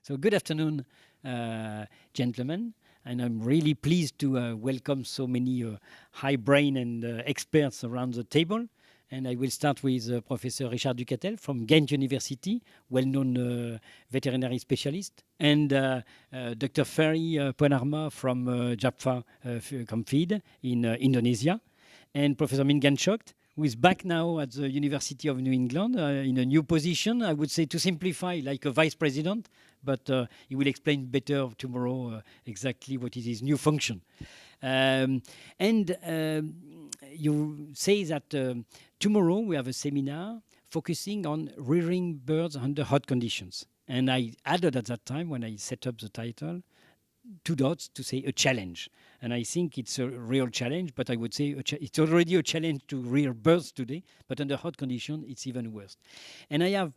So good afternoon, gentlemen. And I'm really pleased to welcome so many high brain and experts around the table. And I will start with Professor Richard Ducatel from Ghent University, well-known veterinary specialist, and Dr. Ferry Ponarma from JAPFA Comfeed in Indonesia, and Professor Min Ganshokt, who is back now at the University of New England in a new position, I would say, to simplify, like a vice president, but he will explain better tomorrow exactly what is his new function. You say that tomorrow we have a seminar focusing on rearing birds under hot conditions. And I added at that time, when I set up the title, 2 dots to say a challenge. And I think it's a real challenge, but I would say it's already a challenge to rear birds today, but under hot conditions, it's even worse. And I'm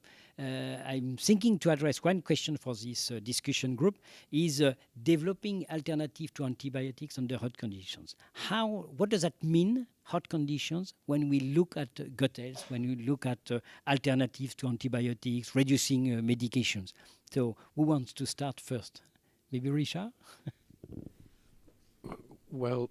thinking to address one question for this discussion group is developing alternative to antibiotics under hot conditions. What does that mean, hot conditions, when we look at gut health, when we look at alternatives to antibiotics, reducing medications? So who wants to start first? Maybe Richard? Well,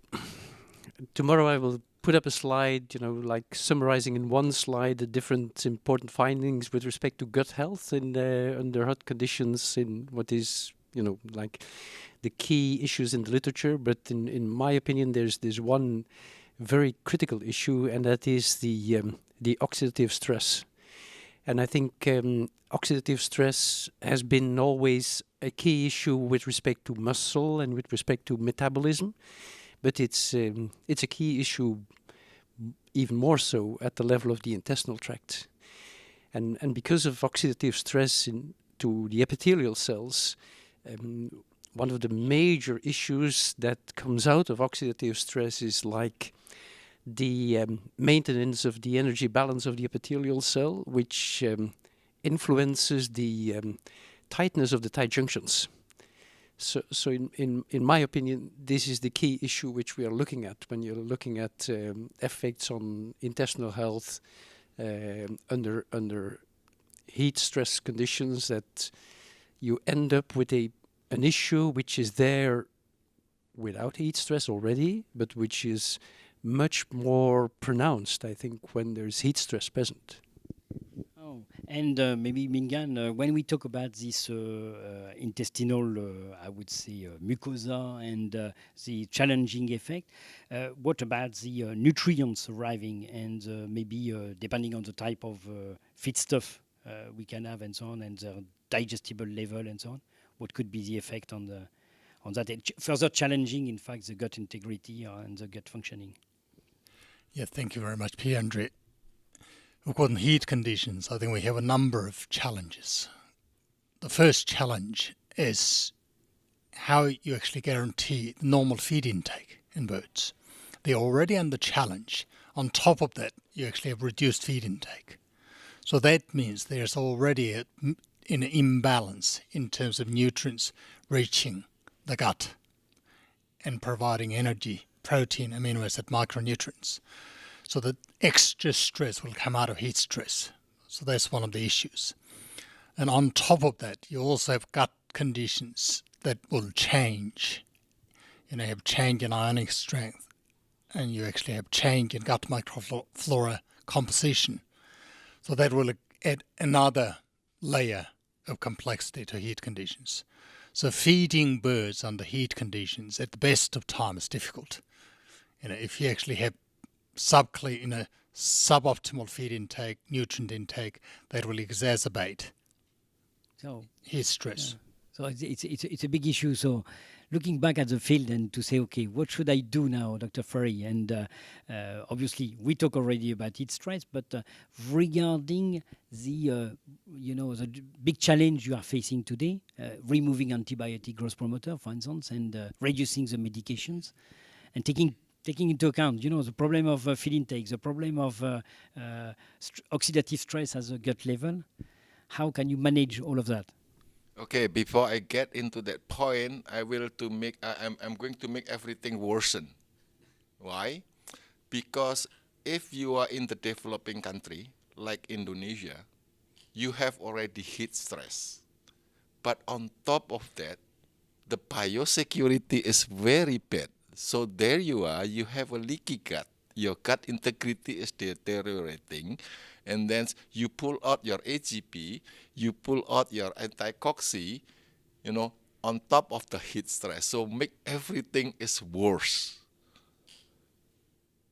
tomorrow I will put up a slide, like summarizing in one slide the different important findings with respect to gut health under hot conditions in what is, like the key issues in the literature. But in my opinion, there's one very critical issue, and that is the oxidative stress. And I think oxidative stress has been always a key issue with respect to muscle and with respect to metabolism, but it's a key issue even more so at the level of the intestinal tract. And because of oxidative stress to the epithelial cells, one of the major issues that comes out of oxidative stress is like the maintenance of the energy balance of the epithelial cell, which influences the tightness of the tight junctions. So in my opinion, this is the key issue which we are looking at when you're looking at effects on intestinal health under heat stress conditions, that you end up with an issue which is there without heat stress already, but which is much more pronounced, I think, when there's heat stress present. Oh, and maybe Mingan, when we talk about this intestinal, I would say, mucosa and the challenging effect, what about the nutrients arriving and maybe depending on the type of feedstuff we can have and so on, and the digestible level and so on, what could be the effect on that? Further challenging, in fact, the gut integrity and the gut functioning. Yeah, thank you very much, Pierre-André. Of course, in heat conditions, I think we have a number of challenges. The first challenge is how you actually guarantee the normal feed intake in birds. They're already under challenge. On top of that, you actually have reduced feed intake. So that means there's already an imbalance in terms of nutrients reaching the gut and providing energy, protein, amino acid, micronutrients. So the extra stress will come out of heat stress. So that's one of the issues. And on top of that, you also have gut conditions that will change. You have change in ionic strength, and you actually have change in gut microflora composition. So that will add another layer of complexity to heat conditions. So feeding birds under heat conditions at the best of time is difficult. If you actually have suboptimal feed intake, nutrient intake, that will exacerbate heat stress. Yeah. So it's a big issue. So looking back at the field and to say, okay, what should I do now, Dr. Ferry? And obviously, we talk already about heat stress, but regarding the big challenge you are facing today, removing antibiotic growth promoter, for instance, and reducing the medications, and taking into account, the problem of feed intake, the problem of oxidative stress at the gut level, how can you manage all of that? Okay, before I get into that point, I'm going to make everything worsen. Why? Because if you are in the developing country, like Indonesia, you have already heat stress. But on top of that, the biosecurity is very bad. So there you are, you have a leaky gut. Your gut integrity is deteriorating. And then you pull out your AGP, you pull out your anti-coxy, on top of the heat stress. So make everything is worse.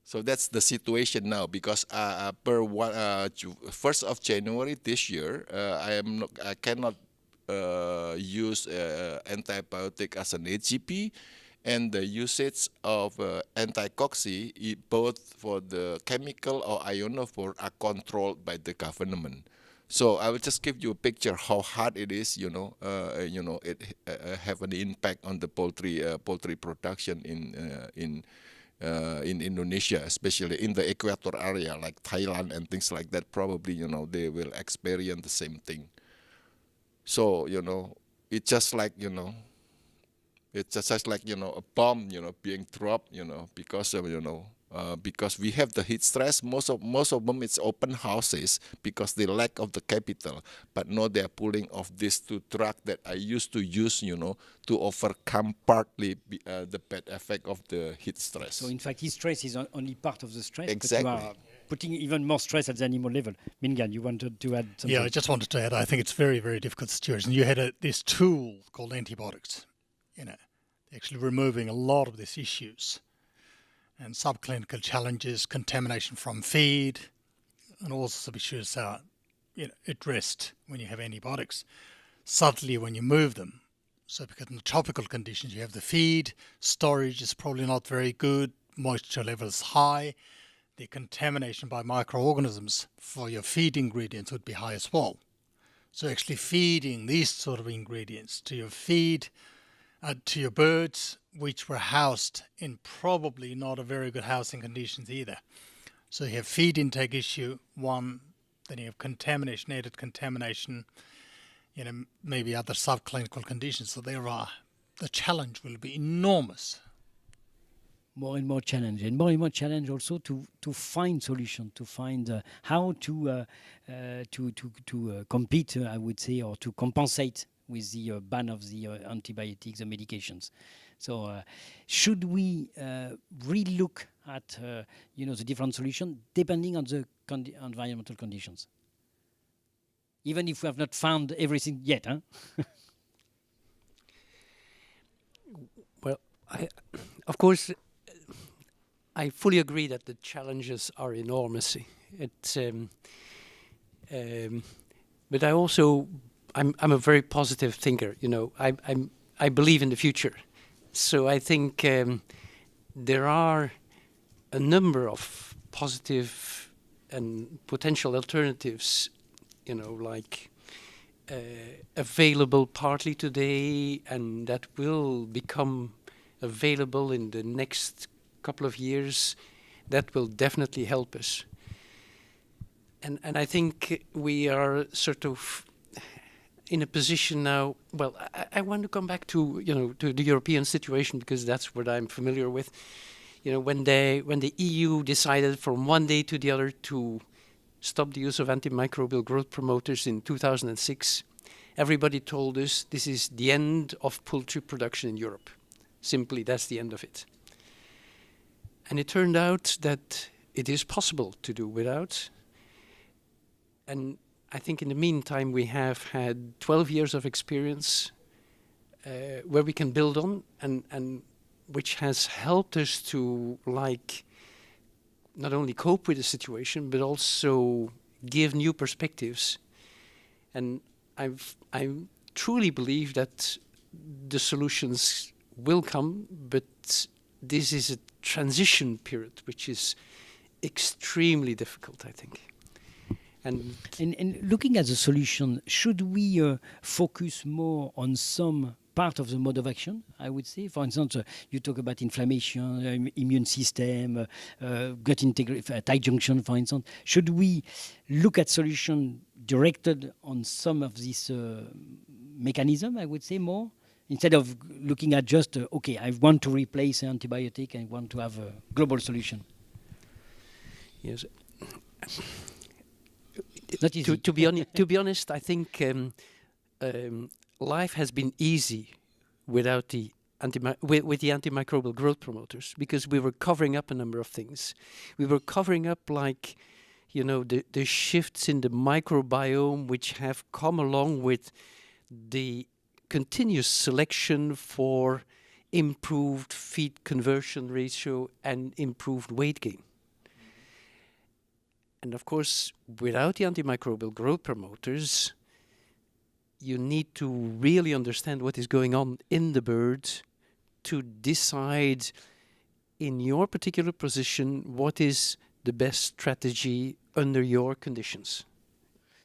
So that's the situation now, because per 1st of January this year, I cannot use antibiotic as an AGP, and the usage of anti-coxy, both for the chemical or ionophore, are controlled by the government. So I will just give you a picture how hard it is. It have an impact on the poultry production in Indonesia, especially in the equator area like Thailand and things like that. Probably, they will experience the same thing. So, it's just like, it's just like, a bomb, being dropped, because of, because we have the heat stress. Most of them, it's open houses because the lack of the capital. But now they are pulling off these two drugs that I used to use, to overcome partly the bad effect of the heat stress. So in fact, heat stress is only part of the stress. Exactly. But you are putting even more stress at the animal level. Mingan, you wanted to add something? Yeah, I just wanted to add, I think it's very, very difficult situation. You had this tool called antibiotics, actually removing a lot of these issues and subclinical challenges, contamination from feed, and all sorts of issues are addressed when you have antibiotics. Suddenly, when you move them, so because in the tropical conditions you have the feed, storage is probably not very good, moisture levels high, the contamination by microorganisms for your feed ingredients would be high as well. So actually feeding these sort of ingredients to your feed, to your birds, which were housed in probably not a very good housing conditions either. So you have feed intake issue, one, then you have contamination, added contamination, maybe other subclinical conditions. So the challenge will be enormous. More and more challenge, and more and more challenge also to find solution, to find how to compete, I would say, or to compensate with the ban of the antibiotics, the medications. So should we relook at the different solutions depending on the environmental conditions, even if we have not found everything yet? Well, of course, I fully agree that the challenges are enormous. But I'm a very positive thinker. I believe in the future. So I think there are a number of positive and potential alternatives, like available partly today, and that will become available in the next couple of years. That will definitely help us. And I think we are sort of in a position now. Well, I want to come back to to the European situation, because that's what I'm familiar with. When the EU decided from one day to the other to stop the use of antimicrobial growth promoters in 2006, everybody told us this is the end of poultry production in Europe. Simply, that's the end of it. And it turned out that it is possible to do without. And I think in the meantime, we have had 12 years of experience where we can build on, and which has helped us to not only cope with the situation, but also give new perspectives. And I truly believe that the solutions will come, but this is a transition period, which is extremely difficult, I think. And looking at the solution, should we focus more on some part of the mode of action, I would say? For instance, you talk about inflammation, immune system, gut integrity, tight junction, for instance. Should we look at solution directed on some of this mechanism, I would say, more? Instead of looking at just, I want to replace antibiotic and want to have a global solution. Yes. Not easy. To be honest, I think life has been easy without the with the antimicrobial growth promoters, because we were covering up a number of things. We were covering up, like, you know, the shifts in the microbiome which have come along with the continuous selection for improved feed conversion ratio and improved weight gain. And of course, without the antimicrobial growth promoters, you need to really understand what is going on in the bird to decide in your particular position what is the best strategy under your conditions.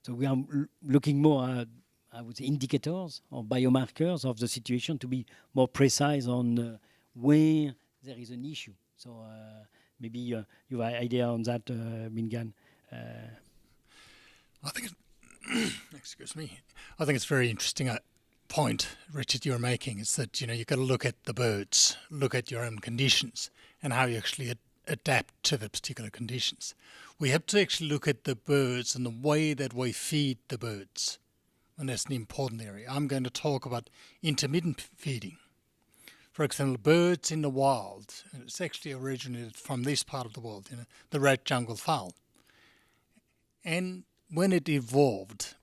So we are looking more at, I would say, indicators or biomarkers of the situation to be more precise on where there is an issue. So maybe you have an idea on that, Mingan. I think, excuse me, I think it's a very interesting point, Richard, you're making, is that, you know, you've got to look at the birds, look at your own conditions and how you actually adapt to the particular conditions. We have to actually look at the birds and the way that we feed the birds. And that's an important area. I'm going to talk about intermittent feeding. For example, birds in the wild, and it's actually originated from this part of the world, you know, the red jungle fowl. And when it evolved,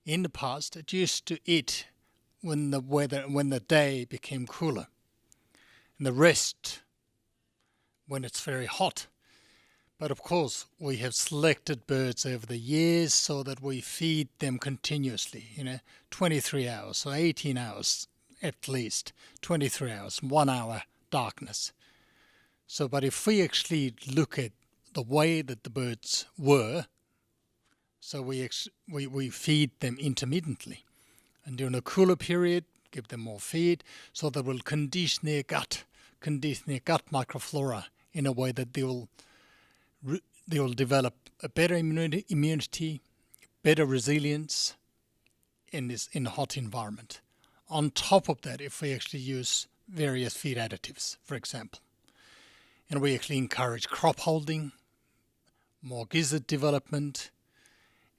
in the past, it used to eat when the day became cooler, and the rest when it's very hot. But of course, we have selected birds over the years so that we feed them continuously, you know, 23 hours, so 18 hours at least, 23 hours, 1 hour darkness. So, but if we actually look at the way that the birds were, so we feed them intermittently. And during a cooler period, give them more feed, so that will condition their gut microflora in a way that they will develop a better immunity, better resilience in a hot environment. On top of that, if we actually use various feed additives, for example, and we actually encourage crop holding, more gizzard development,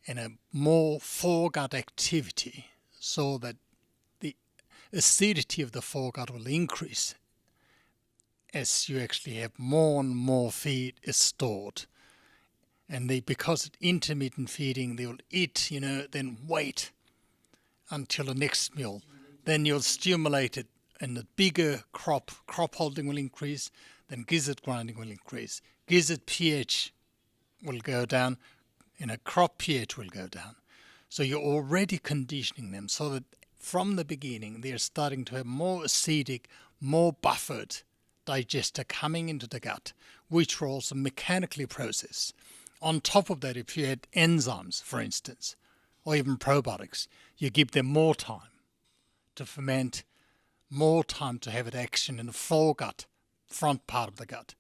and a more foregut activity, so that the acidity of the foregut will increase as you actually have more and more feed is stored. And because it's intermittent feeding, they will eat, you know, then wait until the next meal. Then you'll stimulate it, and the bigger crop holding will increase, then gizzard grinding will increase. Gizzard pH will go down, and a crop pH will go down. So you're already conditioning them so that from the beginning they're starting to have more acidic, more buffered digester coming into the gut, which will also mechanically process. On top of that, if you had enzymes, for instance, or even probiotics, you give them more time to ferment, more time to have it action in the foregut, front part of the gut.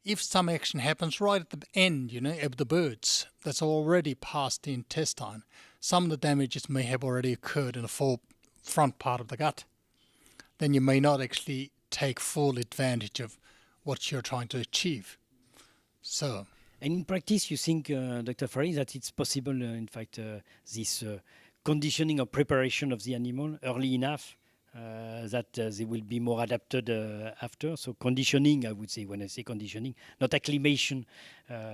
If some action happens right at the end, you know, of the birds, that's already past the intestine, some of the damages may have already occurred in the front part of the gut. Then you may not actually take full advantage of what you're trying to achieve. So, and in practice, you think, Dr. Farid, that it's possible, in fact, this conditioning or preparation of the animal early enough that they will be more adapted after. So conditioning, I would say, when I say conditioning, not acclimation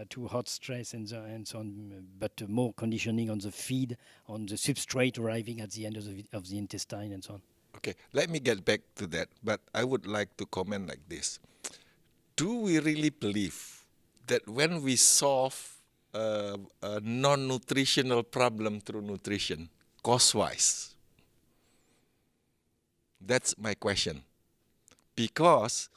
to hot stress and so on, but more conditioning on the feed, on the substrate arriving at the end of the intestine and so on. Okay, let me get back to that, but I would like to comment like this. Do we really believe that when we solve a non-nutritional problem through nutrition, cost-wise? That's my question. Because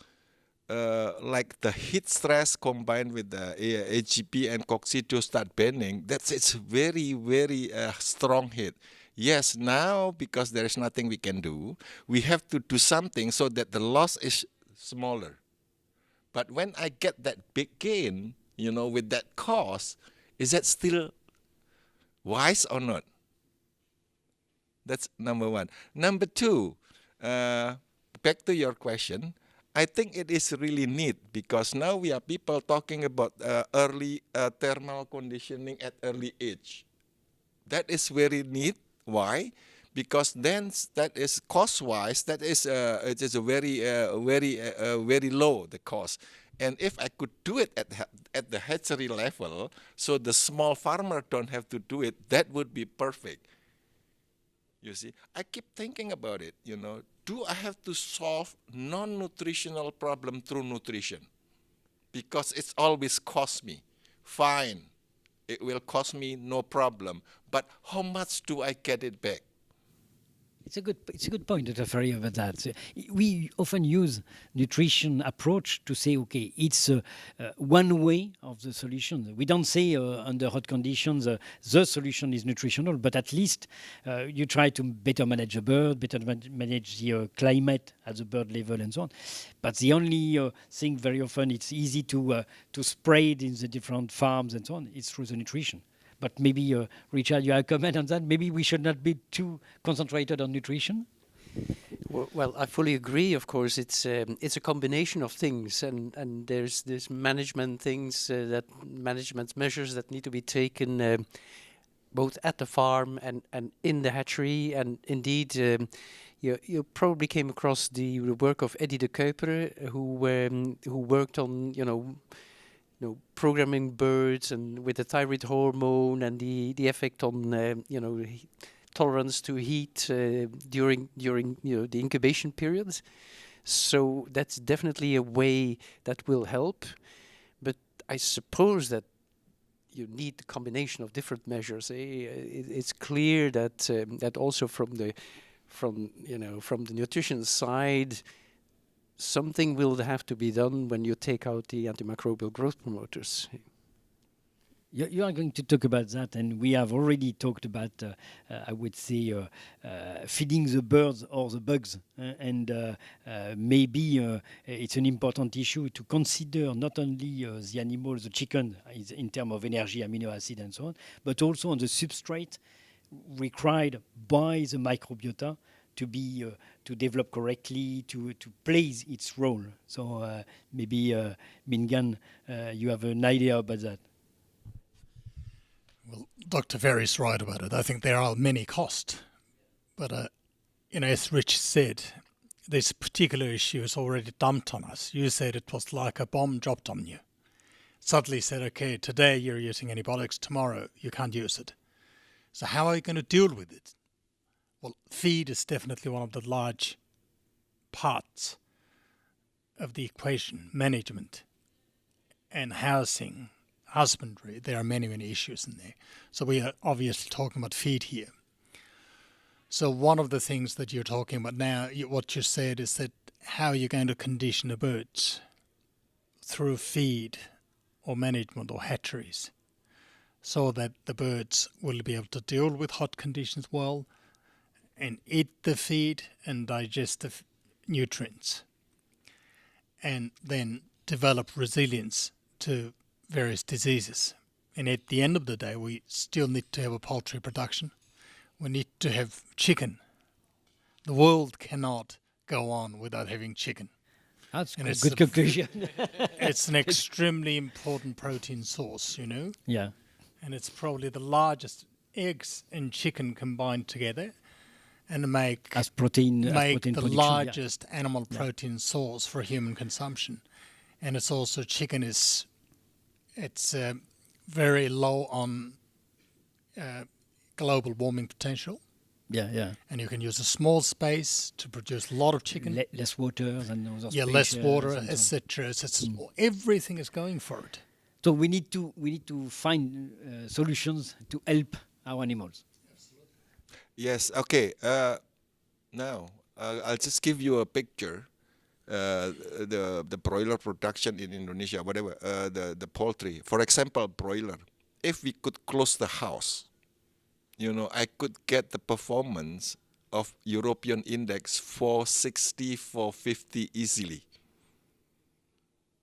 like the heat stress combined with the AGP and coccidio start burning, it's very, very strong heat. Yes, now because there is nothing we can do, we have to do something so that the loss is smaller. But when I get that big gain, you know, with that cost, is that still wise or not? That's number one. Number two, back to your question, I think it is really neat because now we are people talking about early thermal conditioning at early age. That is very neat. Why? because then that is cost-wise, that is it is a very low the cost. And if I could do it at the hatchery level, so the small farmer don't have to do it, that would be perfect. You see, I keep thinking about it. Do I have to solve non-nutritional problem through nutrition? Because it's always cost me. Fine, it will cost me, no problem. But how much do I get it back? It's a good point, Dr. Ferry, about that. We often use nutrition approach to say, okay, it's one way of the solution. We don't say under hot conditions the solution is nutritional, but at least you try to better manage the bird, better manage the climate at the bird level, and so on. But the only thing very often it's easy to spread in the different farms and so on. It's through the nutrition. But maybe, Richard, you have a comment on that? Maybe we should not be too concentrated on nutrition? Well, I fully agree. Of course, it's a combination of things, and there's management things management measures that need to be taken both at the farm and in the hatchery. And indeed, you probably came across the work of Eddie de Kuiperen, who worked on programming birds and with the thyroid hormone and the effect on tolerance to heat during the incubation periods. So that's definitely a way that will help. But I suppose that you need the combination of different measures. It's clear that that also from the nutrition side, something will have to be done when you take out the antimicrobial growth promoters. You are going to talk about that, and we have already talked about, I would say, feeding the birds or the bugs. Maybe it's an important issue to consider not only the animals, the chicken, in terms of energy, amino acid, and so on, but also on the substrate required by the microbiota to be to develop correctly, to play its role. So maybe Mingan, you have an idea about that. Well, Dr. Ferry's right about it. I think there are many costs, but as Rich said, this particular issue is already dumped on us. You said it was like a bomb dropped on you. Suddenly said, okay, today you're using antibiotics, tomorrow you can't use it. So how are you going to deal with it? Well, feed is definitely one of the large parts of the equation. Management and housing, husbandry, there are many, many issues in there. So we are obviously talking about feed here. So one of the things that you're talking about now, what you said is that how you're going to condition the birds through feed or management or hatcheries so that the birds will be able to deal with hot conditions well and eat the feed and digest the nutrients, and then develop resilience to various diseases. And at the end of the day, we still need to have a poultry production. We need to have chicken. The world cannot go on without having chicken. That's And a it's good conclusion. It's an extremely important protein source, Yeah. and it's probably the largest. Eggs and chicken combined together and make protein the production, largest animal protein source for human consumption. And it's also it's very low on global warming potential. Yeah. And you can use a small space to produce a lot of chicken. Less water than other Less species water, and so on. etc. Everything is going for it. So we need to find solutions to help our animals. Yes. Okay. Now I'll just give you a picture. The broiler production in Indonesia, whatever, the poultry. For example, broiler. If we could close the house, I could get the performance of European index 460, 450 easily.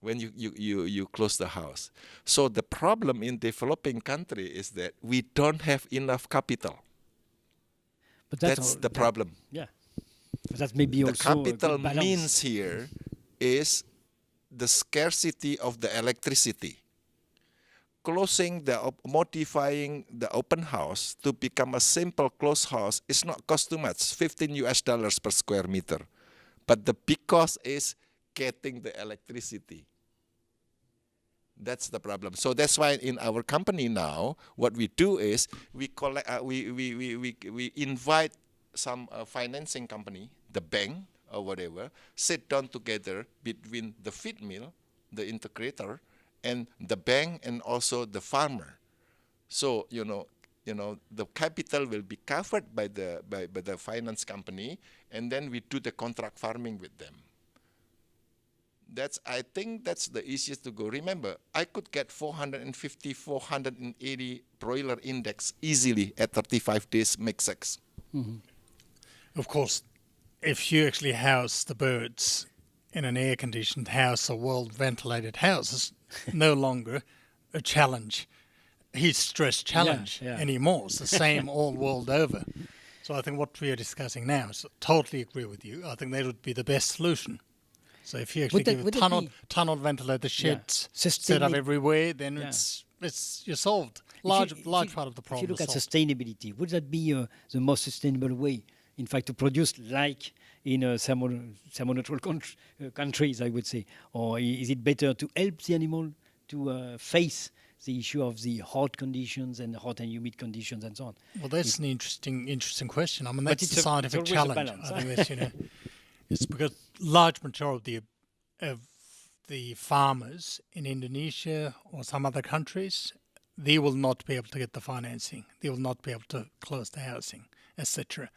When you close the house. So the problem in developing country is that we don't have enough capital. But That's the problem. Yeah. But that may be The also capital a balance. means here is the scarcity of the electricity. modifying the open house to become a simple closed house is not cost too much, $15 per square meter. But the big cost is getting the electricity. That's the problem. So that's why in our company now, what we do is we collect, we invite some financing company, the bank or whatever, sit down together between the feed mill, the integrator, and the bank, and also the farmer. So the capital will be covered by the finance company, and then we do the contract farming with them. I think that's the easiest to go. Remember, I could get 450, 480 broiler index easily at 35 days make sex. Mm-hmm. Of course, if you actually house the birds in an air-conditioned house or well-ventilated house, it's no longer a challenge, heat stress challenge anymore. It's the same all world over. So I think what we are discussing now, so totally agree with you. I think that would be the best solution. So if you actually give tunnel ventilator sheds set up everywhere, then you're solved. Large part of the problem. If you look at solved. sustainability, would that be the most sustainable way, in fact, to produce like in thermoneutral countries, I would say? Or is it better to help the animal to face the issue of the hot conditions and hot and humid conditions and so on? Well, that's an interesting question. I mean, that's the scientific challenge. I think that's, it's because large majority of the farmers in Indonesia or some other countries, they will not be able to get the financing. They will not be able to close the housing, etc.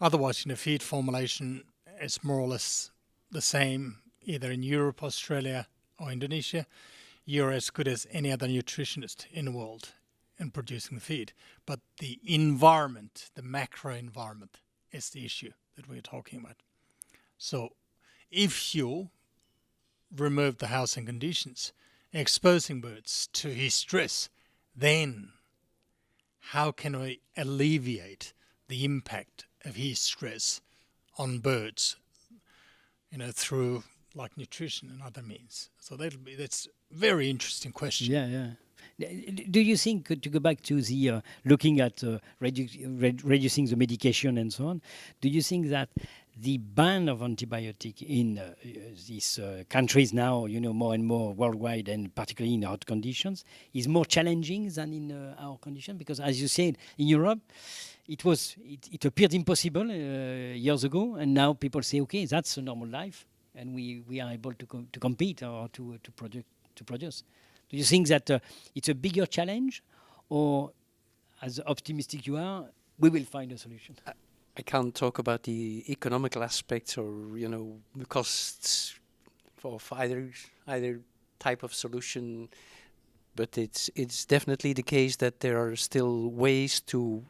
Otherwise, feed formulation is more or less the same either in Europe, Australia, or Indonesia. You're as good as any other nutritionist in the world in producing the feed. But the environment, the macro environment, is the issue that we're talking about. So if you remove the housing conditions, exposing birds to heat stress, then how can we alleviate the impact of heat stress on birds, through like nutrition and other means? So that's a very interesting question. Yeah. Do you think, to go back to the looking at reducing the medication and so on, do you think that the ban of antibiotic in these countries now, more and more worldwide, and particularly in hot conditions, is more challenging than in our condition? Because, as you said, in Europe, it appeared impossible years ago, and now people say, okay, that's a normal life, and we are able to compete or to produce. Do you think that it's a bigger challenge, or as optimistic you are, we will find a solution? I can't talk about the economical aspects or the costs of either type of solution, but it's definitely the case that there are still ways to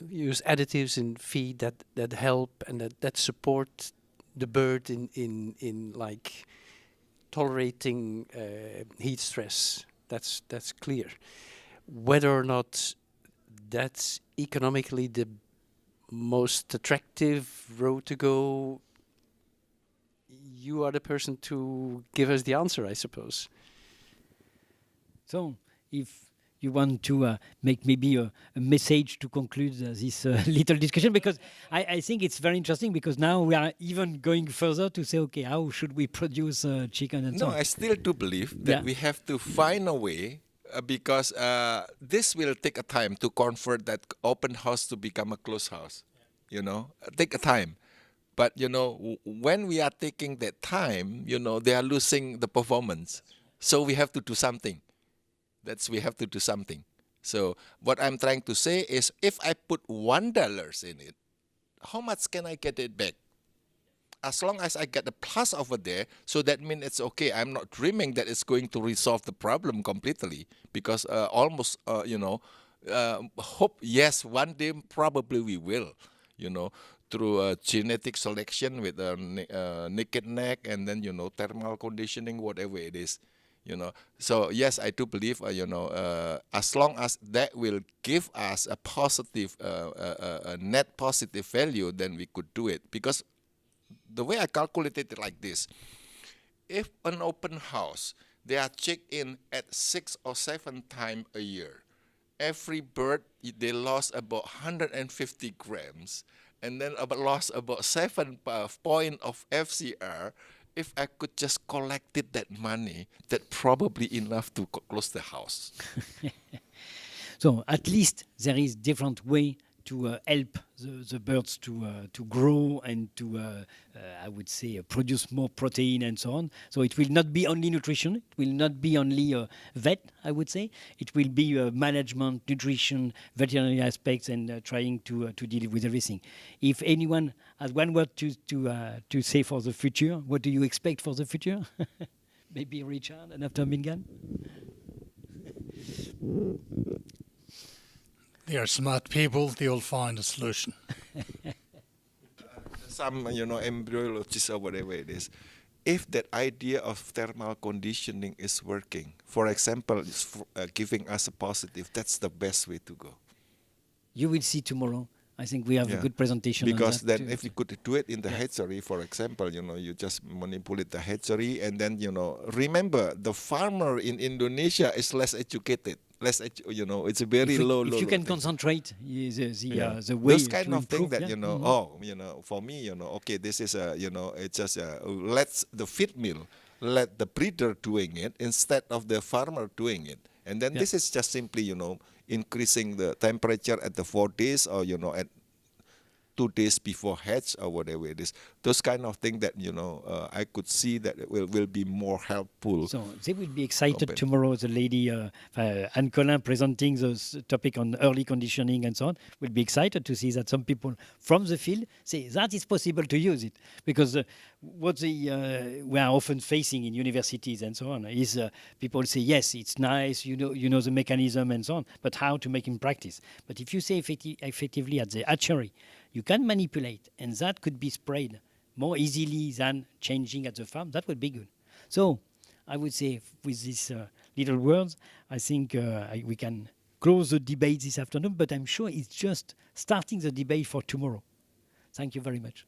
use additives in feed that help and that support the bird in like tolerating heat stress. That's clear. Whether or not that's economically the most attractive road to go, you are the person to give us the answer, I suppose. So, if you want to make maybe a message to conclude this little discussion, because I think it's very interesting, because now we are even going further to say, okay, how should we produce chicken and so on? No, I still do believe that we have to find a way, because this will take a time to convert that open house to become a closed house. Take a time. But, when we are taking that time, they are losing the performance. So we have to do something. We have to do something. So what I'm trying to say is, if I put $1 in it, how much can I get it back? As long as I get a plus over there, so that means it's okay. I'm not dreaming that it's going to resolve the problem completely, because hope, yes, one day probably we will, through genetic selection with naked neck, and then, thermal conditioning, whatever it is. So yes, I do believe, as long as that will give us a positive, a net positive value, then we could do it. Because the way I calculate it like this, if an open house, they are checked in at 6 or 7 times a year. Every bird, they lost about 150 grams, and then lost about 7 point of FCR. If I could just collected that money, that probably enough to close the house. So at least there is different way to help the birds to grow and to, I would say, produce more protein and so on. So it will not be only nutrition. It will not be only vet, I would say. It will be management, nutrition, veterinary aspects, and trying to deal with everything. If anyone has one word to say for the future, what do you expect for the future? Maybe Richard and after Mingan? They are smart people. They'll find a solution. Some, embryologists or whatever it is, if that idea of thermal conditioning is working, for example, giving us a positive, that's the best way to go. You will see tomorrow. I think we have a good presentation. Because on that then too. if you could do it in the hatchery, for example, you just manipulate the hatchery, and then, remember, the farmer in Indonesia is less educated. It's a very low. If you can thing. concentrate the way those kind to of thing improve, that for me, okay, this is it's just let's the feed mill, let the breeder doing it instead of the farmer doing it, and then this is just simply increasing the temperature at the 4 days or at 2 days before hatch or whatever it is. Those kind of things that I could see that it will be more helpful. So they will be excited tomorrow. The lady Anne Collin presenting this topic on early conditioning and so on will be excited to see that some people from the field say that it's possible to use it, because what we are often facing in universities and so on is people say yes, it's nice, you know the mechanism and so on, but how to make in practice. But if you say effectively at the hatchery, you can manipulate, and that could be sprayed more easily than changing at the farm. That would be good. So I would say with these little words, I think we can close the debate this afternoon, but I'm sure it's just starting the debate for tomorrow. Thank you very much.